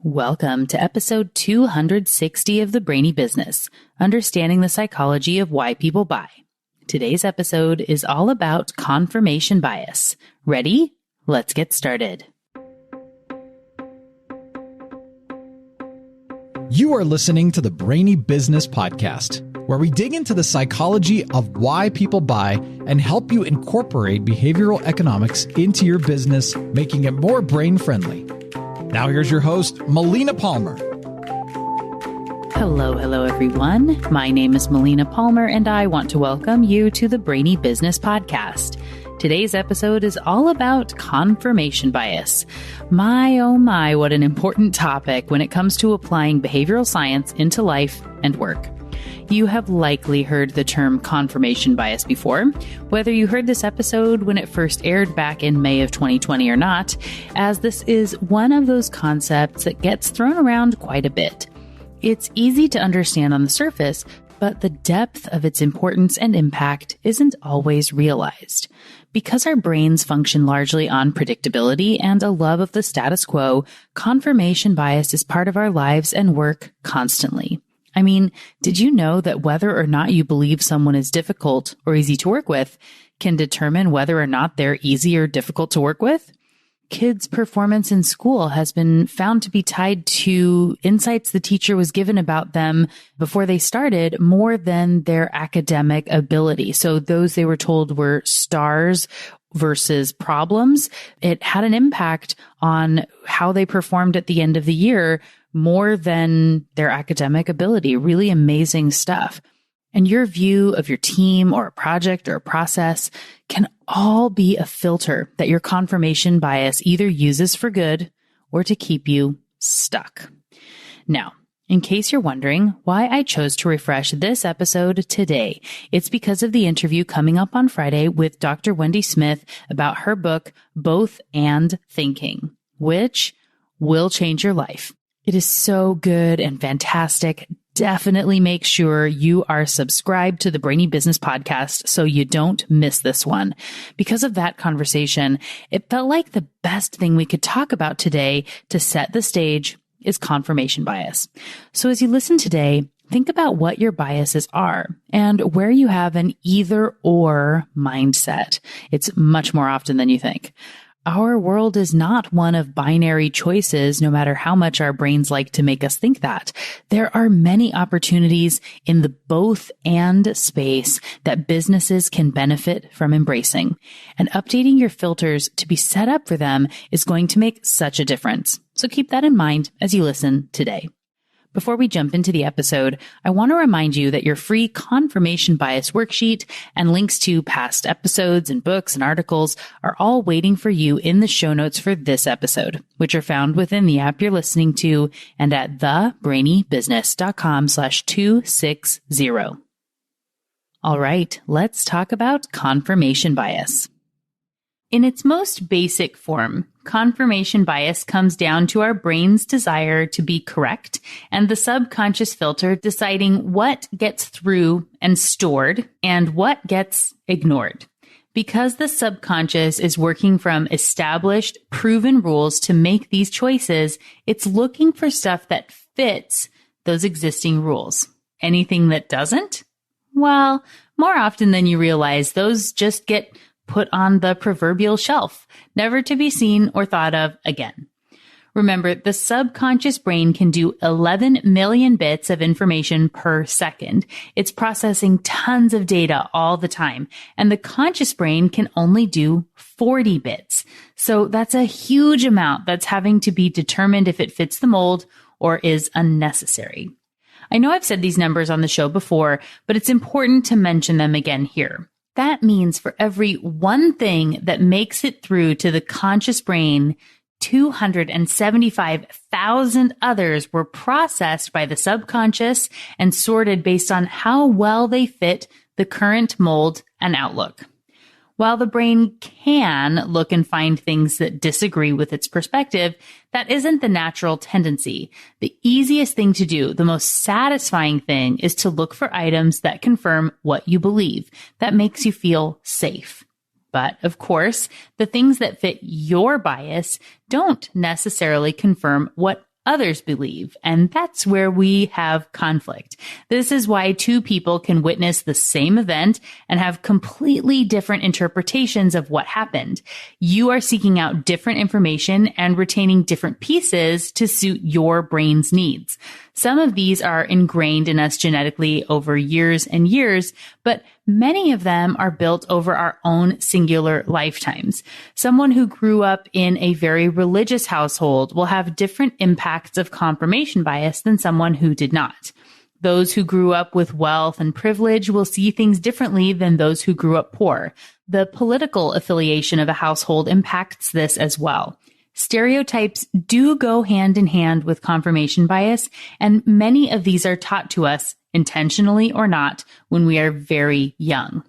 Welcome to episode 260 of the Brainy Business, understanding the psychology of why people buy. Today's episode is all about confirmation bias. Ready? Let's get started. You are listening to the Brainy Business Podcast, where we dig into the psychology of why people buy and help you incorporate behavioral economics into your business, making it more brain-friendly. Now here's your host, Melina Palmer. Hello, everyone. My name is Melina Palmer, and I want to welcome you to the Brainy Business Podcast. Today's episode is all about confirmation bias. My, oh my, what an important topic when it comes to applying behavioral science into life and work. You have likely heard the term confirmation bias before, whether you heard this episode when it first aired back in May of 2020 or not, as this is one of those concepts that gets thrown around quite a bit. It's easy to understand on the surface, but the depth of its importance and impact isn't always realized. Because our brains function largely on predictability and a love of the status quo, confirmation bias is part of our lives and work constantly. I mean, did you know that whether or not you believe someone is difficult or easy to work with can determine whether or not they're easy or difficult to work with? Kids' performance in school has been found to be tied to insights the teacher was given about them before they started more than their academic ability. So those they were told were stars versus problems. It had an impact on how they performed at the end of the year more than their academic ability. Really amazing stuff. And your view of your team or a project or a process can all be a filter that your confirmation bias either uses for good or to keep you stuck. Now, in case you're wondering why I chose to refresh this episode today, it's because of the interview coming up on Friday with Dr. Wendy Smith about her book, Both and Thinking, which will change your life. It is so good and fantastic. Definitely make sure you are subscribed to the Brainy Business Podcast so you don't miss this one. Because of that conversation, it felt like the best thing we could talk about today to set the stage is confirmation bias. So as you listen today, think about what your biases are and where you have an either or mindset. It's much more often than you think. Our world is not one of binary choices, no matter how much our brains like to make us think that. There are many opportunities in the both and space that businesses can benefit from embracing. And updating your filters to be set up for them is going to make such a difference. So keep that in mind as you listen today. Before we jump into the episode, I want to remind you that your free confirmation bias worksheet and links to past episodes and books and articles are all waiting for you in the show notes for this episode, which are found within the app you're listening to and at thebrainybusiness.com/260. All right, let's talk about confirmation bias. In its most basic form, confirmation bias comes down to our brain's desire to be correct and the subconscious filter deciding what gets through and stored and what gets ignored. Because the subconscious is working from established, proven rules to make these choices, it's looking for stuff that fits those existing rules. Anything that doesn't? Well, more often than you realize, those just get put on the proverbial shelf, never to be seen or thought of again. Remember, the subconscious brain can do 11 million bits of information per second. It's processing tons of data all the time, and the conscious brain can only do 40 bits. So that's a huge amount that's having to be determined if it fits the mold or is unnecessary. I know I've said these numbers on the show before, but it's important to mention them again here. That means for every one thing that makes it through to the conscious brain, 275,000 others were processed by the subconscious and sorted based on how well they fit the current mold and outlook. While the brain can look and find things that disagree with its perspective, that isn't the natural tendency. The easiest thing to do, the most satisfying thing, is to look for items that confirm what you believe, that makes you feel safe. But of course, the things that fit your bias don't necessarily confirm what others believe. And that's where we have conflict. This is why two people can witness the same event and have completely different interpretations of what happened. You are seeking out different information and retaining different pieces to suit your brain's needs. Some of these are ingrained in us genetically over years and years, but many of them are built over our own singular lifetimes. Someone who grew up in a very religious household will have different impacts of confirmation bias than someone who did not. Those who grew up with wealth and privilege will see things differently than those who grew up poor. The political affiliation of a household impacts this as well. Stereotypes do go hand in hand with confirmation bias, and many of these are taught to us, intentionally or not, when we are very young.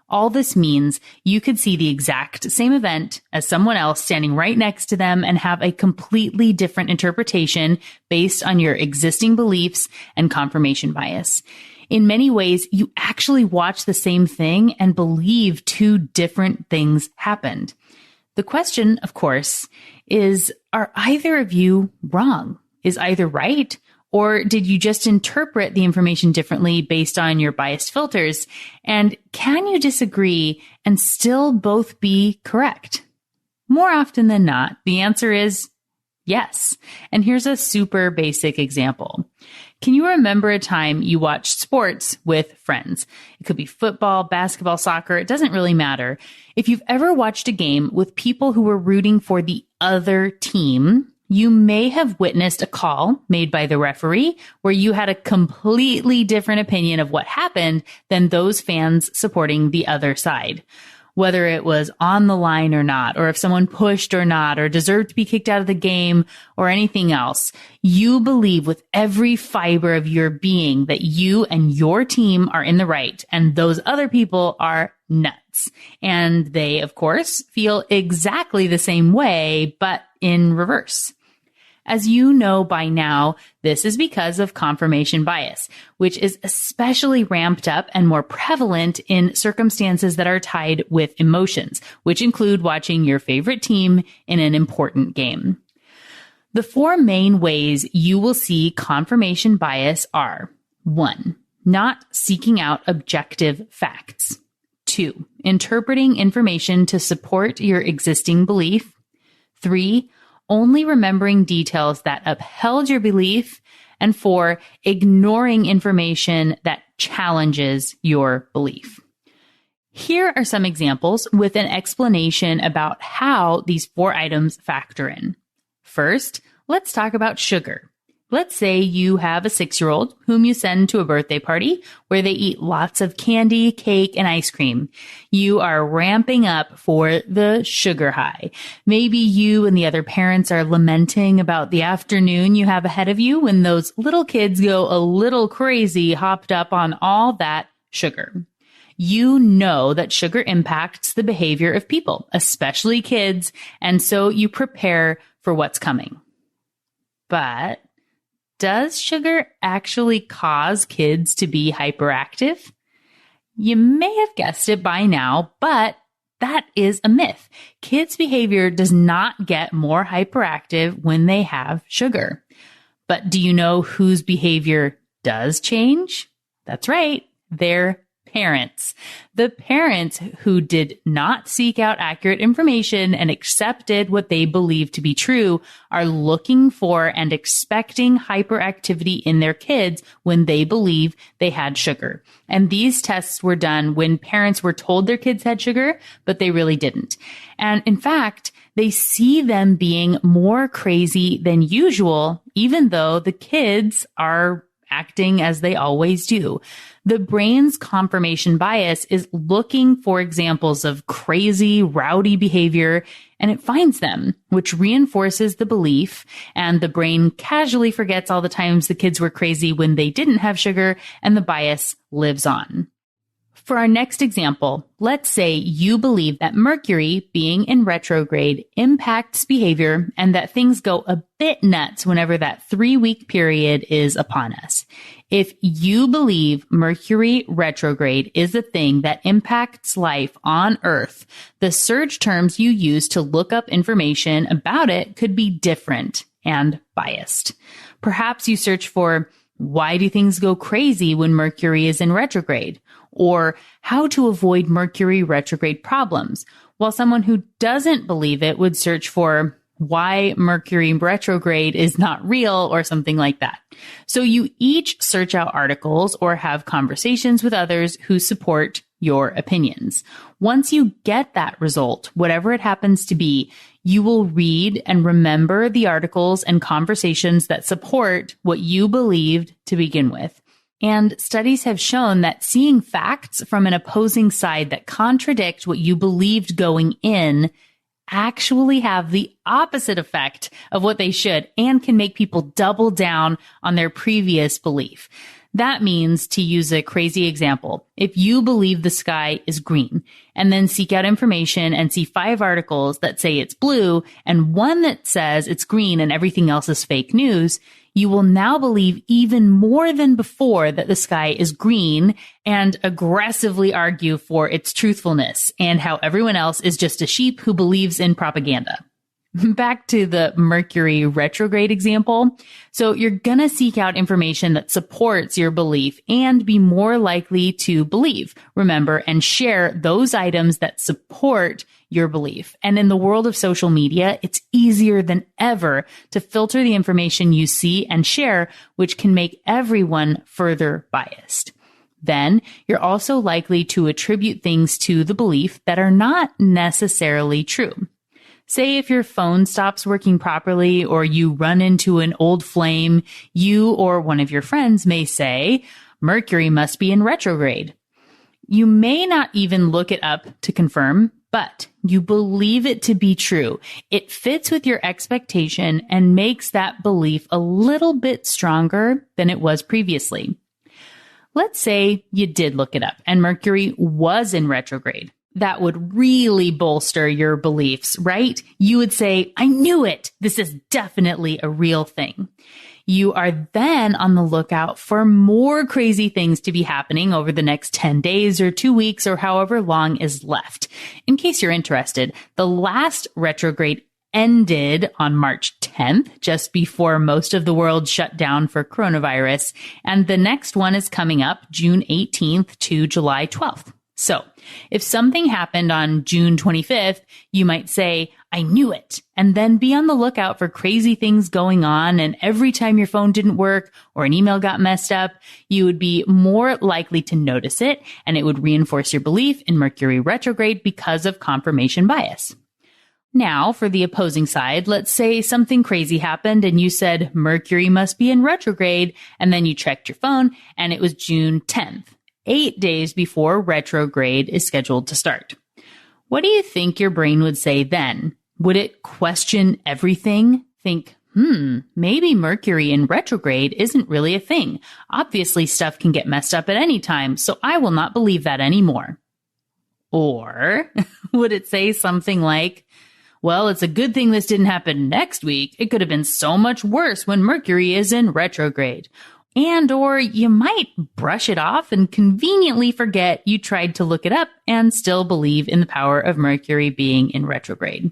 All this means you could see the exact same event as someone else standing right next to them and have a completely different interpretation based on your existing beliefs and confirmation bias. In many ways, you actually watch the same thing and believe two different things happened. The question, of course, is, are either of you wrong? Is either right? Or did you just interpret the information differently based on your biased filters? And can you disagree and still both be correct? More often than not, the answer is yes. And here's a super basic example. Can you remember a time you watched sports with friends? It could be football, basketball, soccer. It doesn't really matter. If you've ever watched a game with people who were rooting for the other team, you may have witnessed a call made by the referee where you had a completely different opinion of what happened than those fans supporting the other side. Whether it was on the line or not, or if someone pushed or not, or deserved to be kicked out of the game or anything else, you believe with every fiber of your being that you and your team are in the right and those other people are nuts. And they, of course, feel exactly the same way, but in reverse. As you know by now, this is because of confirmation bias, which is especially ramped up and more prevalent in circumstances that are tied with emotions, which include watching your favorite team in an important game. The four main ways you will see confirmation bias are: 1, not seeking out objective facts; 2, interpreting information to support your existing belief; 3, only remembering details that upheld your belief; and 4, ignoring information that challenges your belief. Here are some examples with an explanation about how these 4 items factor in. First, let's talk about sugar. Let's say you have a 6-year-old whom you send to a birthday party where they eat lots of candy, cake, and ice cream. You are ramping up for the sugar high. Maybe you and the other parents are lamenting about the afternoon you have ahead of you when those little kids go a little crazy hopped up on all that sugar. You know that sugar impacts the behavior of people, especially kids, and so you prepare for what's coming. But does sugar actually cause kids to be hyperactive? You may have guessed it by now, but that is a myth. Kids' behavior does not get more hyperactive when they have sugar. But do you know whose behavior does change? That's right, their parents. The parents who did not seek out accurate information and accepted what they believed to be true are looking for and expecting hyperactivity in their kids when they believe they had sugar. And these tests were done when parents were told their kids had sugar, but they really didn't. And in fact, they see them being more crazy than usual, even though the kids are acting as they always do. The brain's confirmation bias is looking for examples of crazy, rowdy behavior, and it finds them, which reinforces the belief, and the brain casually forgets all the times the kids were crazy when they didn't have sugar, and the bias lives on. For our next example, let's say you believe that Mercury being in retrograde impacts behavior and that things go a bit nuts whenever that 3-week period is upon us. If you believe Mercury retrograde is a thing that impacts life on Earth, the search terms you use to look up information about it could be different and biased. Perhaps you search for, why do things go crazy when Mercury is in retrograde? Or how to avoid Mercury retrograde problems, while someone who doesn't believe it would search for why Mercury retrograde is not real or something like that. So you each search out articles or have conversations with others who support your opinions. Once you get that result, whatever it happens to be, you will read and remember the articles and conversations that support what you believed to begin with. And studies have shown that seeing facts from an opposing side that contradict what you believed going in actually have the opposite effect of what they should and can make people double down on their previous belief. That means, to use a crazy example, if you believe the sky is green and then seek out information and see 5 articles that say it's blue and one that says it's green and everything else is fake news, you will now believe even more than before that the sky is green and aggressively argue for its truthfulness and how everyone else is just a sheep who believes in propaganda. Back to the Mercury retrograde example. So you're going to seek out information that supports your belief and be more likely to believe, remember, and share those items that support your belief. And in the world of social media, it's easier than ever to filter the information you see and share, which can make everyone further biased. Then you're also likely to attribute things to the belief that are not necessarily true. Say if your phone stops working properly or you run into an old flame, you or one of your friends may say, Mercury must be in retrograde. You may not even look it up to confirm, but you believe it to be true. It fits with your expectation and makes that belief a little bit stronger than it was previously. Let's say you did look it up and Mercury was in retrograde. That would really bolster your beliefs, right? You would say, I knew it. This is definitely a real thing. You are then on the lookout for more crazy things to be happening over the next 10 days or 2 weeks or however long is left. In case you're interested, the last retrograde ended on March 10th, just before most of the world shut down for coronavirus. And the next one is coming up June 18th to July 12th. So if something happened on June 25th, you might say, I knew it, and then be on the lookout for crazy things going on. And every time your phone didn't work or an email got messed up, you would be more likely to notice it, and it would reinforce your belief in Mercury retrograde because of confirmation bias. Now, for the opposing side, let's say something crazy happened and you said Mercury must be in retrograde, and then you checked your phone and it was June 10th. 8 days before retrograde is scheduled to start. What do you think your brain would say then? Would it question everything? Think, maybe Mercury in retrograde isn't really a thing. Obviously, stuff can get messed up at any time, so I will not believe that anymore. Or would it say something like, well, it's a good thing this didn't happen next week. It could have been so much worse when Mercury is in retrograde. And or you might brush it off and conveniently forget you tried to look it up and still believe in the power of Mercury being in retrograde.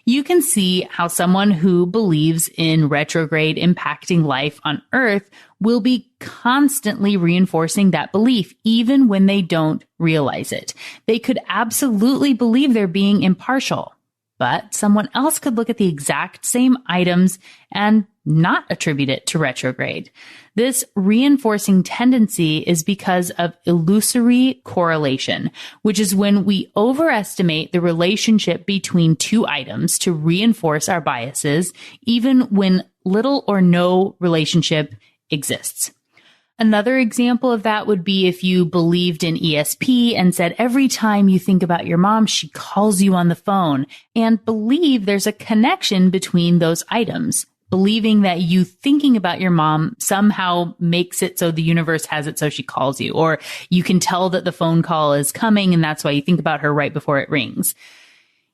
You can see how someone who believes in retrograde impacting life on Earth will be constantly reinforcing that belief, even when they don't realize it. They could absolutely believe they're being impartial, but someone else could look at the exact same items and not attribute it to retrograde. This reinforcing tendency is because of illusory correlation, which is when we overestimate the relationship between two items to reinforce our biases, even when little or no relationship exists. Another example of that would be if you believed in ESP and said every time you think about your mom, she calls you on the phone, and believe there's a connection between those items. Believing that you thinking about your mom somehow makes it so the universe has it so she calls you, or you can tell that the phone call is coming and that's why you think about her right before it rings.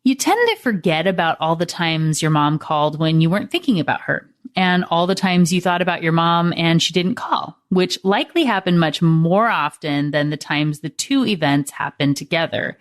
You tend to forget about all the times your mom called when you weren't thinking about her, and all the times you thought about your mom and she didn't call, which likely happened much more often than the times the two events happened together.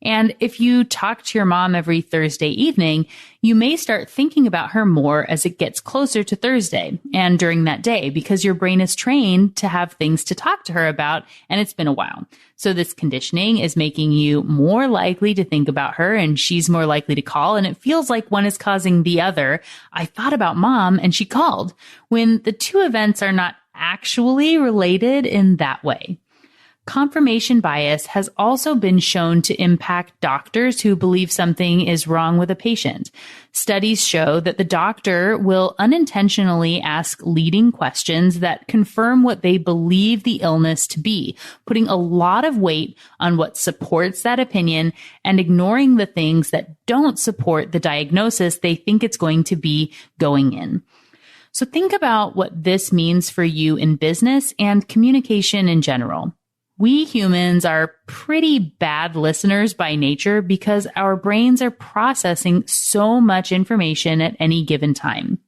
And if you talk to your mom every Thursday evening, you may start thinking about her more as it gets closer to Thursday and during that day because your brain is trained to have things to talk to her about, and it's been a while. So this conditioning is making you more likely to think about her, and she's more likely to call, and it feels like one is causing the other. I thought about mom and she called, when the two events are not actually related in that way. Confirmation bias has also been shown to impact doctors who believe something is wrong with a patient. Studies show that the doctor will unintentionally ask leading questions that confirm what they believe the illness to be, putting a lot of weight on what supports that opinion and ignoring the things that don't support the diagnosis they think it's going to be going in. So think about what this means for you in business and communication in general. We humans are pretty bad listeners by nature because our brains are processing so much information at any given time.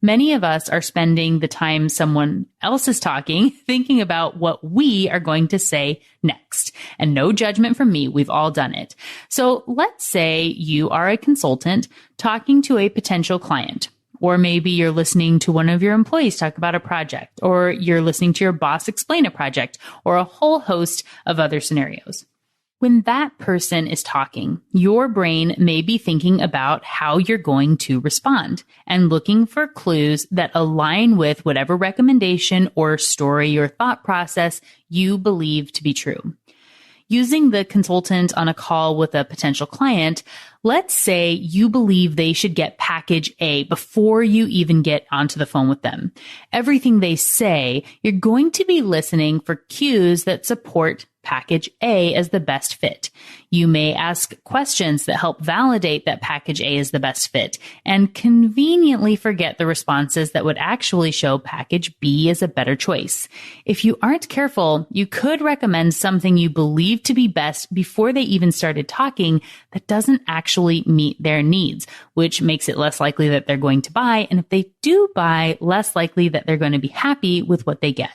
Many of us are spending the time someone else is talking, thinking about what we are going to say next. And no judgment from me, we've all done it. So let's say you are a consultant talking to a potential client. Or maybe you're listening to one of your employees talk about a project, or you're listening to your boss explain a project, or a whole host of other scenarios. When that person is talking, your brain may be thinking about how you're going to respond and looking for clues that align with whatever recommendation or story or thought process you believe to be true. Using the consultant on a call with a potential client, let's say you believe they should get package A before you even get onto the phone with them. Everything they say, you're going to be listening for cues that support package A as the best fit. You may ask questions that help validate that package A is the best fit and conveniently forget the responses that would actually show package B as a better choice. If you aren't careful, you could recommend something you believe to be best before they even started talking that doesn't actually meet their needs, which makes it less likely that they're going to buy. And if they do buy, less likely that they're going to be happy with what they get.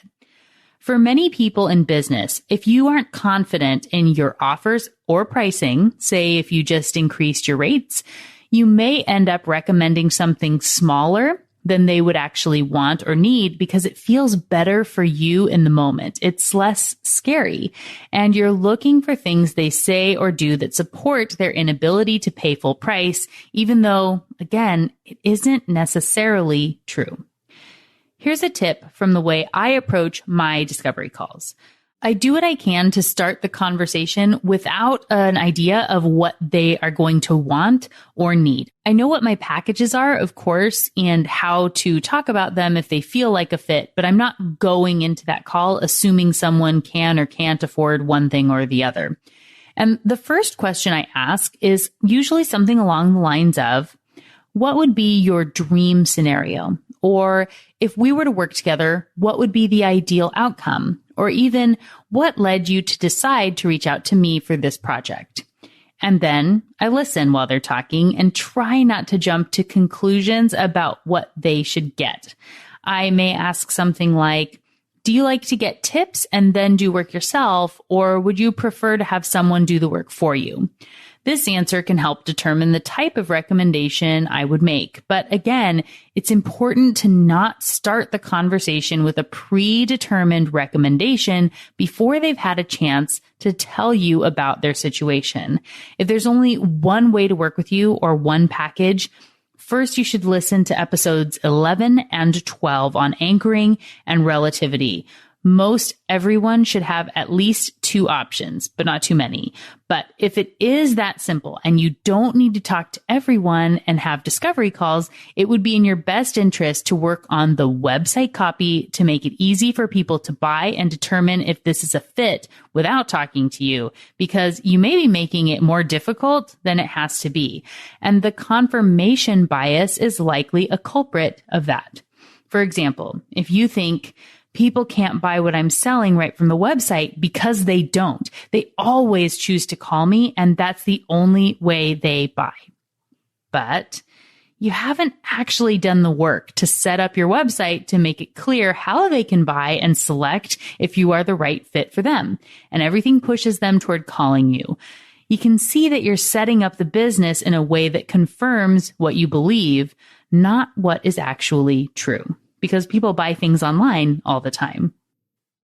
For many people in business, if you aren't confident in your offers or pricing, say if you just increased your rates, you may end up recommending something smaller than they would actually want or need because it feels better for you in the moment. It's less scary. And you're looking for things they say or do that support their inability to pay full price, even though, again, it isn't necessarily true. Here's a tip from the way I approach my discovery calls. I do what I can to start the conversation without an idea of what they are going to want or need. I know what my packages are, of course, and how to talk about them if they feel like a fit, but I'm not going into that call assuming someone can or can't afford one thing or the other. And the first question I ask is usually something along the lines of, what would be your dream scenario? Or if we were to work together, what would be the ideal outcome? Or even, what led you to decide to reach out to me for this project? And then I listen while they're talking and try not to jump to conclusions about what they should get. I may ask something like, do you like to get tips and then do work yourself? Or would you prefer to have someone do the work for you? This answer can help determine the type of recommendation I would make. But again, it's important to not start the conversation with a predetermined recommendation before they've had a chance to tell you about their situation. If there's only one way to work with you or one package, first you should listen to episodes 11 and 12 on anchoring and relativity. Most everyone should have at least two options, but not too many. But if it is that simple and you don't need to talk to everyone and have discovery calls, it would be in your best interest to work on the website copy to make it easy for people to buy and determine if this is a fit without talking to you, because you may be making it more difficult than it has to be. And the confirmation bias is likely a culprit of that. For example, if you think, people can't buy what I'm selling right from the website because they don't. They always choose to call me, and that's the only way they buy. But you haven't actually done the work to set up your website to make it clear how they can buy and select if you are the right fit for them. And everything pushes them toward calling you. you can see that you're setting up the business in a way that confirms what you believe, not what is actually true, because people buy things online all the time.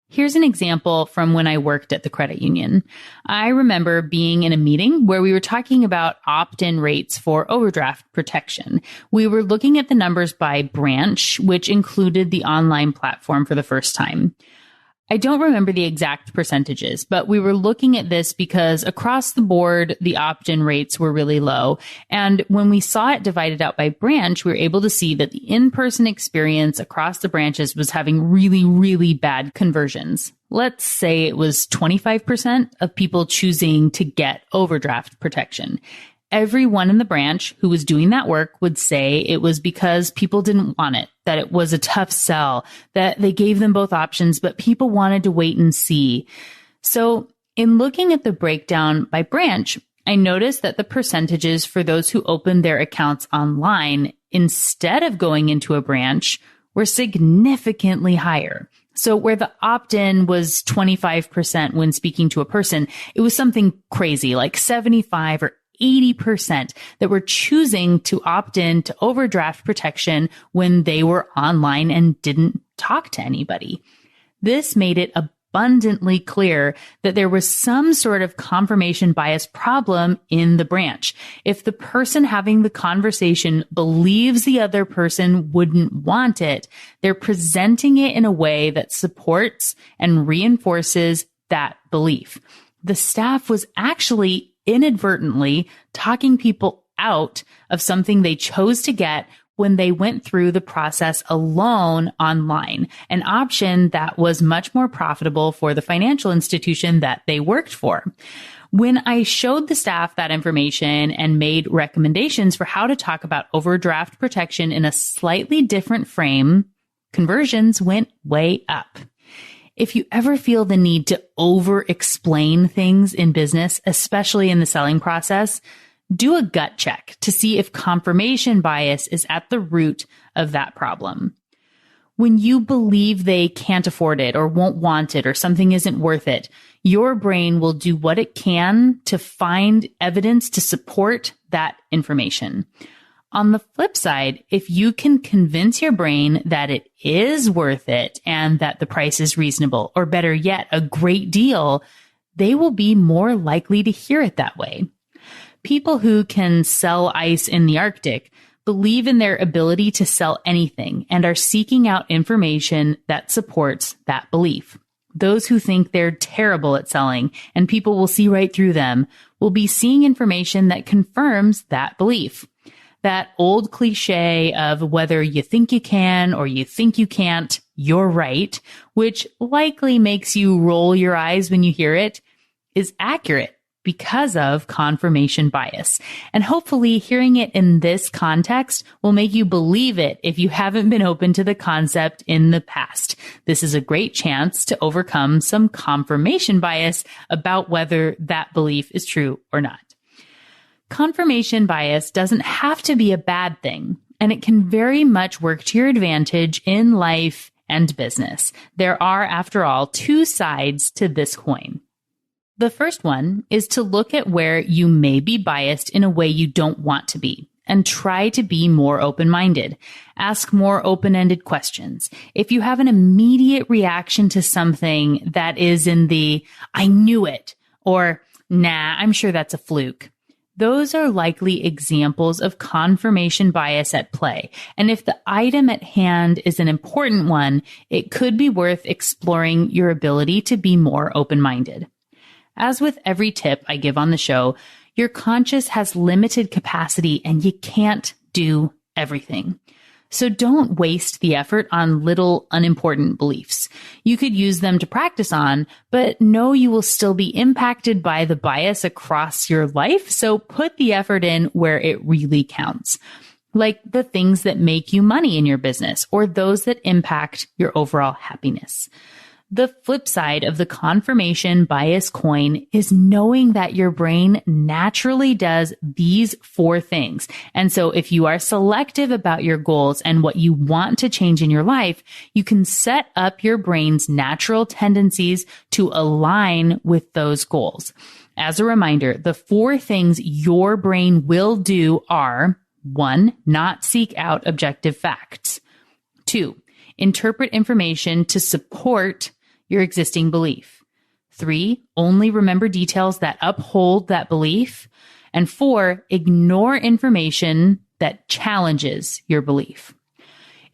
Here's an example from when I worked at the credit union. I remember being in a meeting where we were talking about opt-in rates for overdraft protection. We were looking at the numbers by branch, which included the online platform for the first time. I don't remember the exact percentages, but we were looking at this because across the board, the opt-in rates were really low. And when we saw it divided out by branch, we were able to see that the in-person experience across the branches was having really, really bad conversions. Let's say it was 25% of people choosing to get overdraft protection. Everyone in the branch who was doing that work would say it was because people didn't want it, that it was a tough sell, that they gave them both options, but people wanted to wait and see. So in looking at the breakdown by branch, I noticed that the percentages for those who opened their accounts online instead of going into a branch were significantly higher. So where the opt-in was 25% when speaking to a person, it was something crazy like 75 or 80% that were choosing to opt in to overdraft protection when they were online and didn't talk to anybody. This made it abundantly clear that there was some sort of confirmation bias problem in the branch. If the person having the conversation believes the other person wouldn't want it, they're presenting it in a way that supports and reinforces that belief. The staff was actually inadvertently talking people out of something they chose to get when they went through the process alone online, an option that was much more profitable for the financial institution that they worked for. When I showed the staff that information and made recommendations for how to talk about overdraft protection in a slightly different frame, conversions went way up. If you ever feel the need to over-explain things in business, especially in the selling process, do a gut check to see if confirmation bias is at the root of that problem. When you believe they can't afford it or won't want it or something isn't worth it, your brain will do what it can to find evidence to support that information. On the flip side, if you can convince your brain that it is worth it and that the price is reasonable, or better yet, a great deal, they will be more likely to hear it that way. People who can sell ice in the Arctic believe in their ability to sell anything and are seeking out information that supports that belief. Those who think they're terrible at selling and people will see right through them will be seeing information that confirms that belief. That old cliche of whether you think you can or you think you can't, you're right, which likely makes you roll your eyes when you hear it, is accurate because of confirmation bias. And hopefully hearing it in this context will make you believe it if you haven't been open to the concept in the past. This is a great chance to overcome some confirmation bias about whether that belief is true or not. Confirmation bias doesn't have to be a bad thing, and it can very much work to your advantage in life and business. There are, after all, two sides to this coin. The first one is to look at where you may be biased in a way you don't want to be and try to be more open-minded. Ask more open-ended questions. If you have an immediate reaction to something that is in the, I knew it, or nah, I'm sure that's a fluke, those are likely examples of confirmation bias at play. And if the item at hand is an important one, it could be worth exploring your ability to be more open-minded. As with every tip I give on the show, your conscious has limited capacity and you can't do everything. So don't waste the effort on little unimportant beliefs. You could use them to practice on, but know you will still be impacted by the bias across your life. So put the effort in where it really counts, like the things that make you money in your business or those that impact your overall happiness. The flip side of the confirmation bias coin is knowing that your brain naturally does these 4 things. And so if you are selective about your goals and what you want to change in your life, you can set up your brain's natural tendencies to align with those goals. As a reminder, the 4 things your brain will do are: 1, not seek out objective facts. 2, interpret information to support your existing belief. 3, only remember details that uphold that belief. And 4, ignore information that challenges your belief.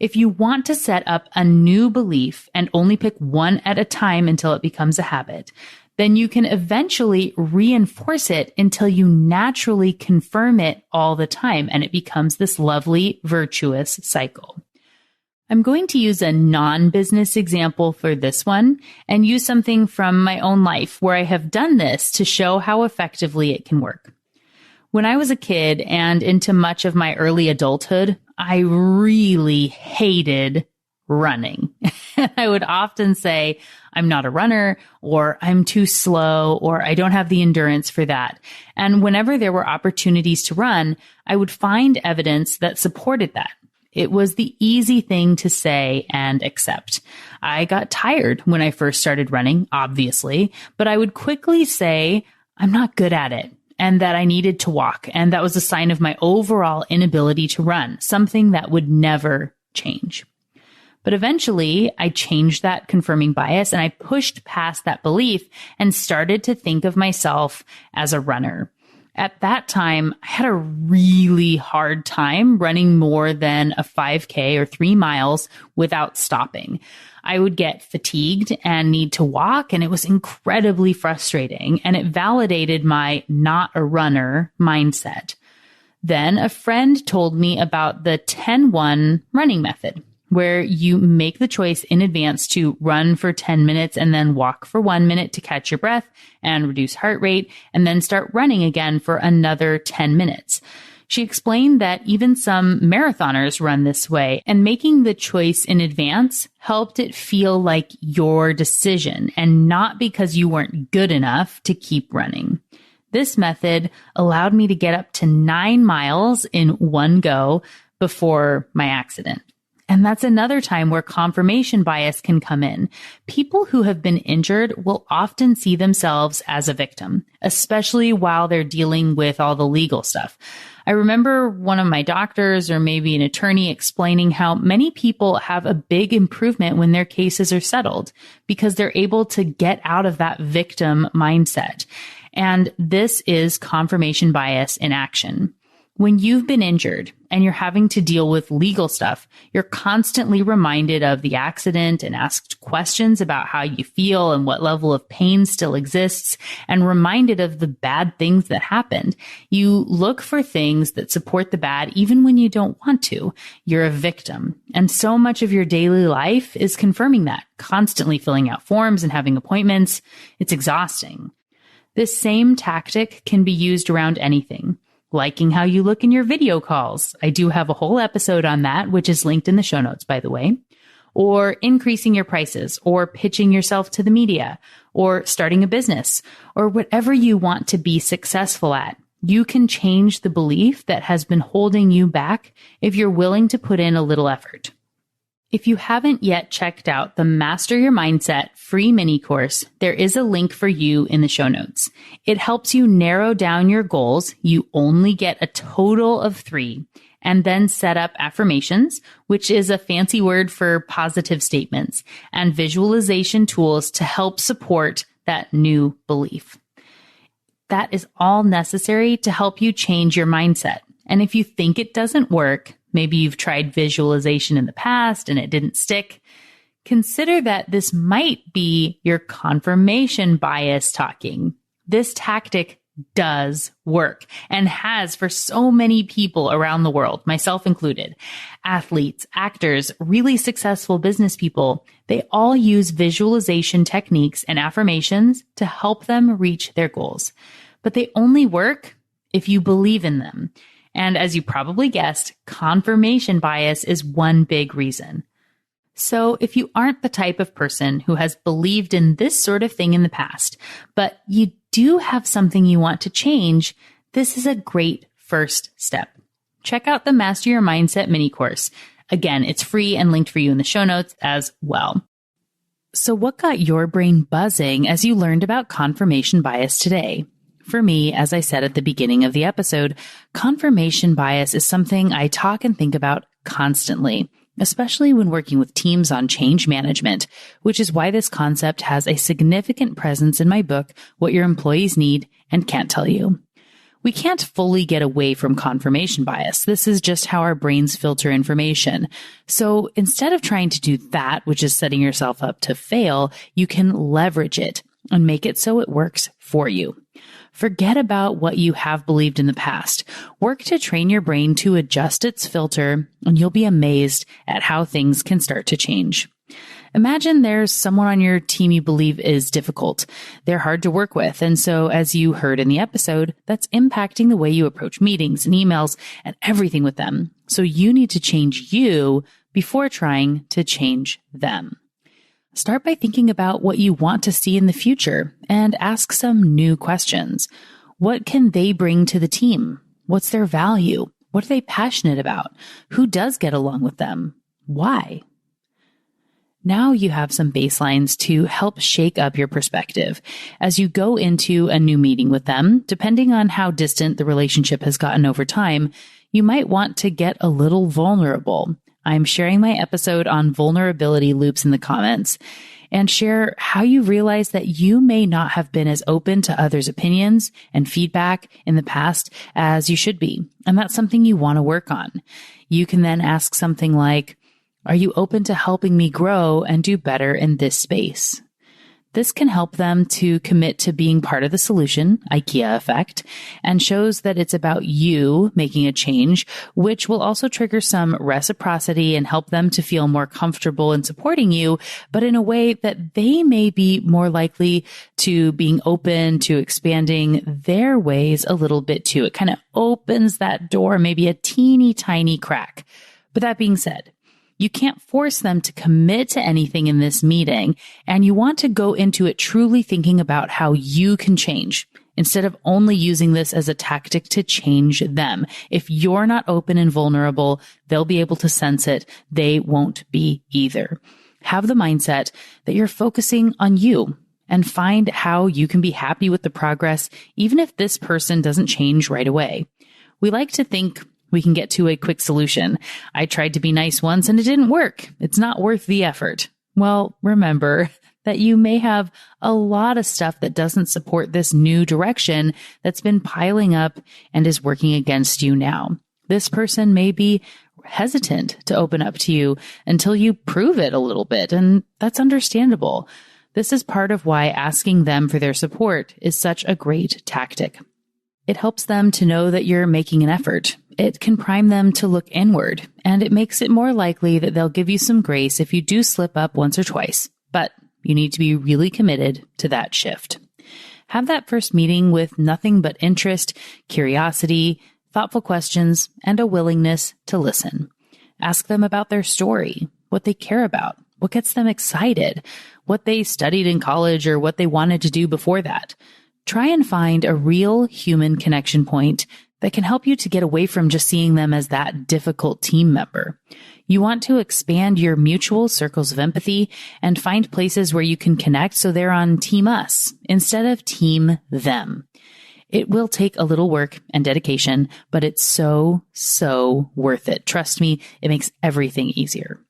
If you want to set up a new belief and only pick one at a time until it becomes a habit, then you can eventually reinforce it until you naturally confirm it all the time, and it becomes this lovely, virtuous cycle. I'm going to use a non-business example for this one and use something from my own life where I have done this to show how effectively it can work. When I was a kid and into much of my early adulthood, I really hated running. I would often say, I'm not a runner, or I'm too slow, or I don't have the endurance for that. And whenever there were opportunities to run, I would find evidence that supported that. It was the easy thing to say and accept. I got tired when I first started running, obviously, but I would quickly say, I'm not good at it, and that I needed to walk. And that was a sign of my overall inability to run, something that would never change. But eventually I changed that confirming bias and I pushed past that belief and started to think of myself as a runner. At that time, I had a really hard time running more than a 5K or 3 miles without stopping. I would get fatigued and need to walk, and it was incredibly frustrating, and it validated my not a runner mindset. Then a friend told me about the 10-1 running method, where you make the choice in advance to run for 10 minutes and then walk for 1 minute to catch your breath and reduce heart rate, and then start running again for another 10 minutes. She explained that even some marathoners run this way, and making the choice in advance helped it feel like your decision and not because you weren't good enough to keep running. This method allowed me to get up to 9 miles in one go before my accident. And that's another time where confirmation bias can come in. People who have been injured will often see themselves as a victim, especially while they're dealing with all the legal stuff. I remember one of my doctors or maybe an attorney explaining how many people have a big improvement when their cases are settled because they're able to get out of that victim mindset. And this is confirmation bias in action. When you've been injured and you're having to deal with legal stuff, you're constantly reminded of the accident and asked questions about how you feel and what level of pain still exists, and reminded of the bad things that happened. You look for things that support the bad even when you don't want to. You're a victim. And so much of your daily life is confirming that, constantly filling out forms and having appointments. It's exhausting. This same tactic can be used around anything. Liking how you look in your video calls. I do have a whole episode on that, which is linked in the show notes, by the way. Or increasing your prices, or pitching yourself to the media, or starting a business, or whatever you want to be successful at. You can change the belief that has been holding you back if you're willing to put in a little effort. If you haven't yet checked out the Master Your Mindset free mini course, there is a link for you in the show notes. It helps you narrow down your goals. You only get a total of 3, and then set up affirmations, which is a fancy word for positive statements, and visualization tools to help support that new belief. That is all necessary to help you change your mindset. And if you think it doesn't work, maybe you've tried visualization in the past and it didn't stick, consider that this might be your confirmation bias talking. This tactic does work and has for so many people around the world, myself included. Athletes, actors, really successful business people, they all use visualization techniques and affirmations to help them reach their goals. But they only work if you believe in them. And as you probably guessed, confirmation bias is one big reason. So if you aren't the type of person who has believed in this sort of thing in the past, but you do have something you want to change, this is a great first step. Check out the Master Your Mindset mini course. Again, it's free and linked for you in the show notes as well. So what got your brain buzzing as you learned about confirmation bias today? For me, as I said at the beginning of the episode, confirmation bias is something I talk and think about constantly, especially when working with teams on change management, which is why this concept has a significant presence in my book, What Your Employees Need and Can't Tell You. We can't fully get away from confirmation bias. This is just how our brains filter information. So instead of trying to do that, which is setting yourself up to fail, you can leverage it and make it so it works for you. Forget about what you have believed in the past. Work to train your brain to adjust its filter, and you'll be amazed at how things can start to change. Imagine there's someone on your team you believe is difficult. They're hard to work with. And so, as you heard in the episode, that's impacting the way you approach meetings and emails and everything with them. So you need to change you before trying to change them. Start by thinking about what you want to see in the future and ask some new questions. What can they bring to the team? What's their value? What are they passionate about? Who does get along with them? Why? Now you have some baselines to help shake up your perspective. As you go into a new meeting with them, depending on how distant the relationship has gotten over time, you might want to get a little vulnerable. I'm sharing my episode on vulnerability loops in the comments and share how you realize that you may not have been as open to others' opinions and feedback in the past as you should be. And that's something you want to work on. You can then ask something like, are you open to helping me grow and do better in this space? This can help them to commit to being part of the solution, IKEA effect, and shows that it's about you making a change, which will also trigger some reciprocity and help them to feel more comfortable in supporting you, but in a way that they may be more likely to being open to expanding their ways a little bit too. It kind of opens that door, maybe a teeny tiny crack. But that being said, you can't force them to commit to anything in this meeting, and you want to go into it truly thinking about how you can change instead of only using this as a tactic to change them. If you're not open and vulnerable, they'll be able to sense it. They won't be either. Have the mindset that you're focusing on you and find how you can be happy with the progress, even if this person doesn't change right away. We like to think we can get to a quick solution. I tried to be nice once and it didn't work. It's not worth the effort. Well, remember that you may have a lot of stuff that doesn't support this new direction that's been piling up and is working against you now. This person may be hesitant to open up to you until you prove it a little bit, and that's understandable. This is part of why asking them for their support is such a great tactic. It helps them to know that you're making an effort. It can prime them to look inward, and it makes it more likely that they'll give you some grace if you do slip up once or twice. But you need to be really committed to that shift. Have that first meeting with nothing but interest, curiosity, thoughtful questions, and a willingness to listen. Ask them about their story, what they care about, what gets them excited, what they studied in college, or what they wanted to do before that. Try and find a real human connection point that can help you to get away from just seeing them as that difficult team member. You want to expand your mutual circles of empathy and find places where you can connect so they're on team us instead of team them. It will take a little work and dedication, but it's so worth it. Trust me, it makes everything easier.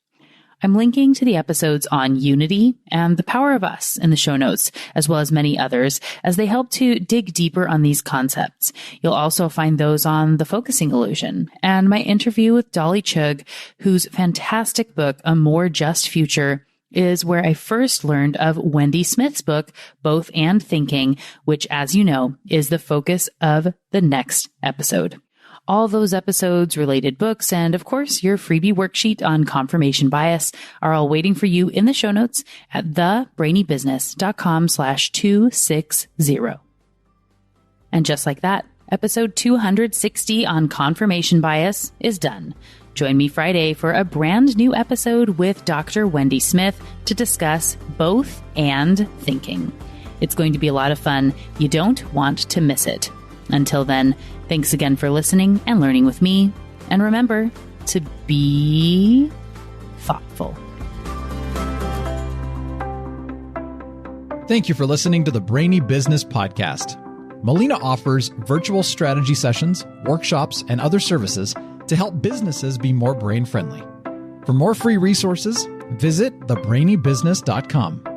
I'm linking to the episodes on unity and the power of us in the show notes, as well as many others, as they help to dig deeper on these concepts. You'll also find those on the focusing illusion and my interview with Dolly Chugh, whose fantastic book, A More Just Future, is where I first learned of Wendy Smith's book, Both and Thinking, which, as you know, is the focus of the next episode. All those episodes, related books, and of course, your freebie worksheet on confirmation bias are all waiting for you in the show notes at thebrainybusiness.com/260. And just like that, episode 260 on confirmation bias is done. Join me Friday for a brand new episode with Dr. Wendy Smith to discuss both and thinking. It's going to be a lot of fun. You don't want to miss it. Until then, thanks again for listening and learning with me. And remember to be thoughtful. Thank you for listening to the Brainy Business Podcast. Melina offers virtual strategy sessions, workshops, and other services to help businesses be more brain-friendly. For more free resources, visit thebrainybusiness.com.